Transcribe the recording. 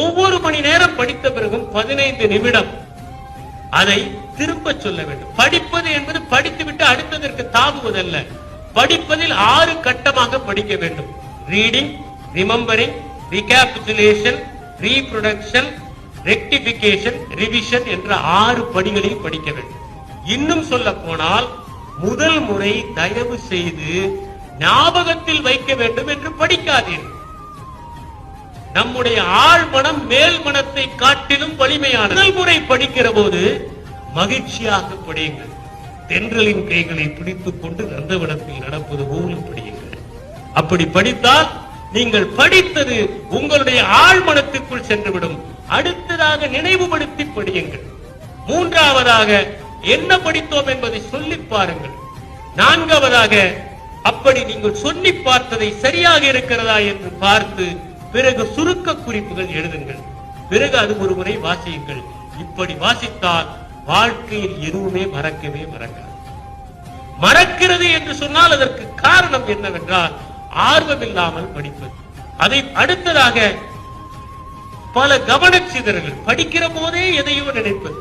ஒவ்வொரு மணி நேரம் படித்த பிறகும் 15 நிமிடம் அதை திரும்ப சொல்ல வேண்டும். படிப்பது என்பது படித்துவிட்டு அடுத்ததற்கு தாவுவதல்ல. படிப்பதில் 6 கட்டமாக படிக்க வேண்டும். Reading, remembering, recapitulation, reproduction, rectification, revision என்ற 6 படிகளை படிக்க வேண்டும். இன்னும் சொல்ல போனால் முதல் முறை தயவு செய்து ஞாபகத்தில் வைக்க வேண்டும் என்று படிக்காதீர்கள். நம்முடைய ஆழ் மனம் மேல் மனத்தை காட்டிலும் வலிமையான முதல் முறை படிக்கிற போது மகிழ்ச்சியாக படியுங்கள். தென்றலின் கைகளை பிடித்துக் கொண்டு நந்தவனத்தில் நடப்பது போல படியுங்கள். அப்படி படித்தால் நீங்கள் படித்தது உங்களுடைய ஆழ் மனத்திற்குள் சென்றுவிடும். அடுத்ததாக நினைவுபடுத்தி படியுங்கள். மூன்றாவதாக என்ன படித்தோம் என்பதை சொல்லி பாருங்கள். நான்காவதாக அப்படி நீங்கள் சொல்லி பார்த்ததை சரியாக இருக்கிறதா என்று பார்த்து பிறகு சுருக்க குறிப்புகள் எழுதுங்கள். பிறகு அது ஒரு முறை வாசியுங்கள். இப்படி வாசித்தால் வாழ்க்கையில் எதுவுமே மறக்கவே மறக்காது. மறக்கிறது என்று சொன்னால் அதற்கு காரணம் என்னவென்றால் ஆர்வமில்லாமல் படிப்பது. அதை அடுத்ததாக பல கவனச்சிதறல்கள், படிக்கிற போதே எதையோ நினைப்பது.